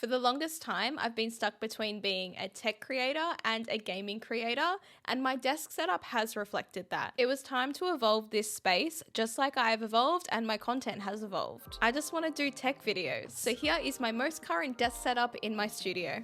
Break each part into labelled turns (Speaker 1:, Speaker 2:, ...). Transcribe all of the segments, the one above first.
Speaker 1: For the longest time, I've been stuck between being a tech creator and a gaming creator, and my desk setup has reflected that. It was time to evolve this space, just like I have evolved and my content has evolved. I just want to do tech videos. So here is my most current desk setup in my studio.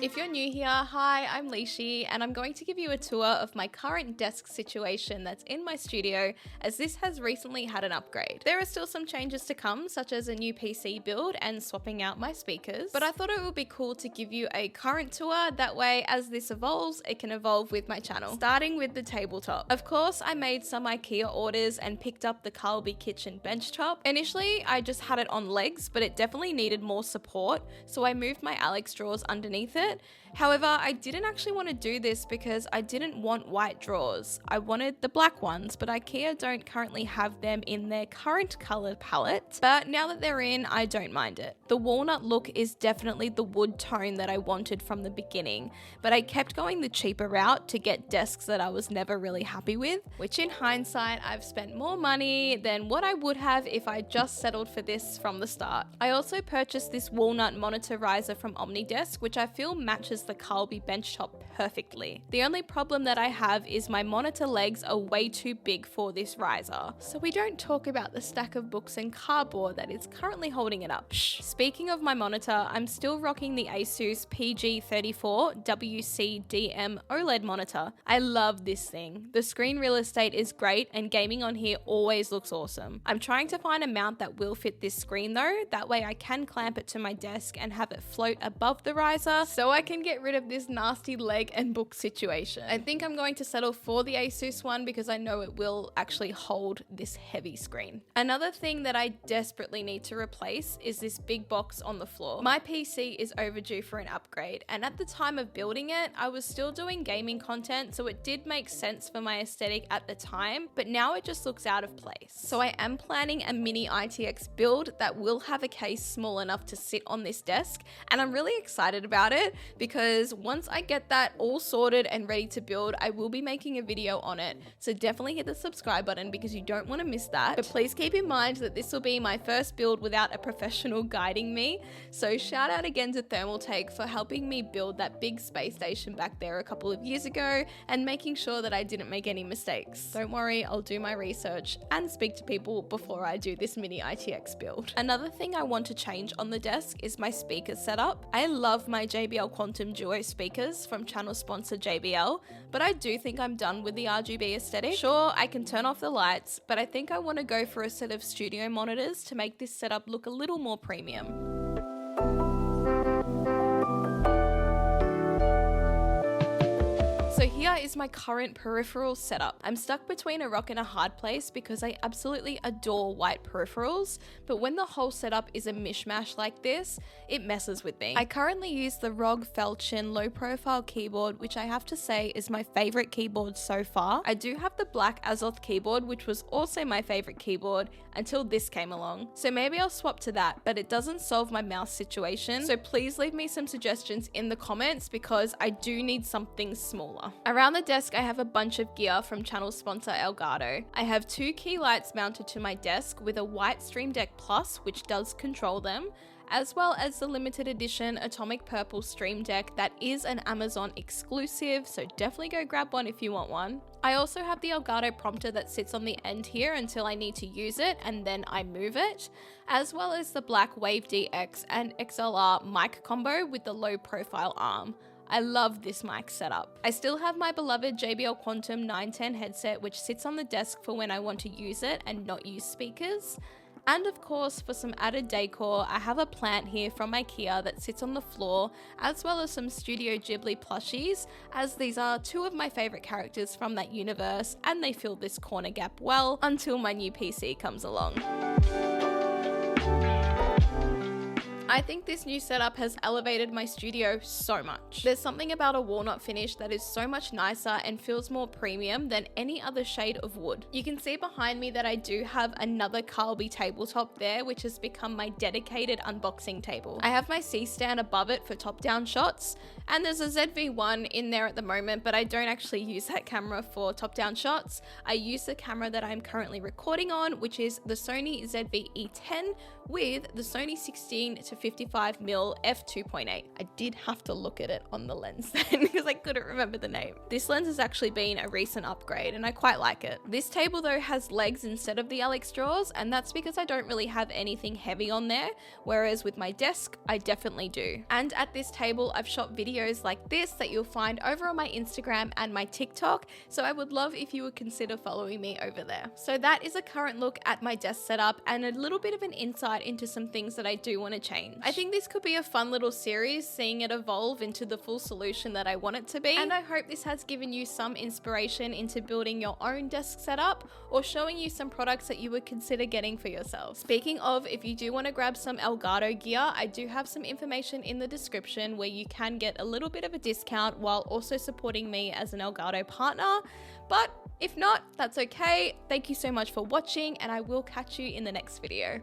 Speaker 1: If you're new here, hi, I'm Liessshy, and I'm going to give you a tour of my current desk situation that's in my studio, as this has recently had an upgrade. There are still some changes to come, such as a new PC build and swapping out my speakers, but I thought it would be cool to give you a current tour, that way as this evolves, it can evolve with my channel. Starting with the tabletop. Of course, I made some Ikea orders and picked up the Karlby kitchen benchtop. Initially, I just had it on legs, but it definitely needed more support, so I moved my Alex drawers underneath it. However, I didn't actually want to do this because I didn't want white drawers. I wanted the black ones, but Ikea don't currently have them in their current color palette. But now that they're in, I don't mind it. The walnut look is definitely the wood tone that I wanted from the beginning, but I kept going the cheaper route to get desks that I was never really happy with, which in hindsight, I've spent more money than what I would have if I just settled for this from the start. I also purchased this walnut monitor riser from Omnidesk, which I feel matches the Karlby benchtop perfectly. The only problem that I have is my monitor legs are way too big for this riser. So we don't talk about the stack of books and cardboard that is currently holding it up. Shh. Speaking of my monitor, I'm still rocking the Asus PG34 WCDM OLED monitor. I love this thing. The screen real estate is great and gaming on here always looks awesome. I'm trying to find a mount that will fit this screen though, that way I can clamp it to my desk and have it float above the riser so I can get rid of this nasty leg and book situation. I think I'm going to settle for the Asus one because I know it will actually hold this heavy screen. Another thing that I desperately need to replace is this big box on the floor. My PC is overdue for an upgrade, and at the time of building it, I was still doing gaming content, so it did make sense for my aesthetic at the time, but now it just looks out of place. So I am planning a mini ITX build that will have a case small enough to sit on this desk, and I'm really excited about it because once I get that all sorted and ready to build, I will be making a video on it. So definitely hit the subscribe button because you don't want to miss that. But please keep in mind that this will be my first build without a professional guiding me. So shout out again to Thermaltake for helping me build that big space station back there a couple of years ago and making sure that I didn't make any mistakes. Don't worry, I'll do my research and speak to people before I do this mini ITX build. Another thing I want to change on the desk is my speaker setup. I love my JBL Quantum Duo speakers from channel sponsor JBL, but I do think I'm done with the RGB aesthetic. Sure, I can turn off the lights, but I think I want to go for a set of studio monitors to make this setup look a little more premium. So here is my current peripheral setup. I'm stuck between a rock and a hard place because I absolutely adore white peripherals, but when the whole setup is a mishmash like this, it messes with me. I currently use the ROG Falchion low profile keyboard, which I have to say is my favorite keyboard so far. I do have the black Azoth keyboard, which was also my favorite keyboard until this came along. So maybe I'll swap to that, but it doesn't solve my mouse situation. So please leave me some suggestions in the comments because I do need something smaller. Around the desk, I have a bunch of gear from channel sponsor Elgato. I have 2 key lights mounted to my desk with a white Stream Deck Plus, which does control them, as well as the limited edition Atomic Purple Stream Deck that is an Amazon exclusive, so definitely go grab one if you want one. I also have the Elgato Prompter that sits on the end here until I need to use it and then I move it, as well as the black Wave DX and XLR mic combo with the low profile arm. I love this mic setup. I still have my beloved JBL Quantum 910 headset, which sits on the desk for when I want to use it and not use speakers. And of course, for some added decor, I have a plant here from Ikea that sits on the floor, as well as some Studio Ghibli plushies, as these are 2 of my favorite characters from that universe, and they fill this corner gap well until my new PC comes along. I think this new setup has elevated my studio so much. There's something about a walnut finish that is so much nicer and feels more premium than any other shade of wood. You can see behind me that I do have another Karlby tabletop there, which has become my dedicated unboxing table. I have my C-stand above it for top-down shots, and there's a ZV-1 in there at the moment, but I don't actually use that camera for top-down shots. I use the camera that I'm currently recording on, which is the Sony ZV-E10 with the Sony 16-55mm f2.8. I did have to look at it on the lens then because I couldn't remember the name. This lens has actually been a recent upgrade and I quite like it. This table though has legs instead of the Alex drawers, and that's because I don't really have anything heavy on there, whereas with my desk I definitely do. And at this table I've shot videos like this that you'll find over on my Instagram and my TikTok, so I would love if you would consider following me over there. So that is a current look at my desk setup and a little bit of an insight into some things that I do want to change. I think this could be a fun little series, seeing it evolve into the full solution that I want it to be, and I hope this has given you some inspiration into building your own desk setup or showing you some products that you would consider getting for yourself. Speaking of, if you do want to grab some Elgato gear, I do have some information in the description where you can get a little bit of a discount while also supporting me as an Elgato partner. But if not, that's okay. Thank you so much for watching, and I will catch you in the next video.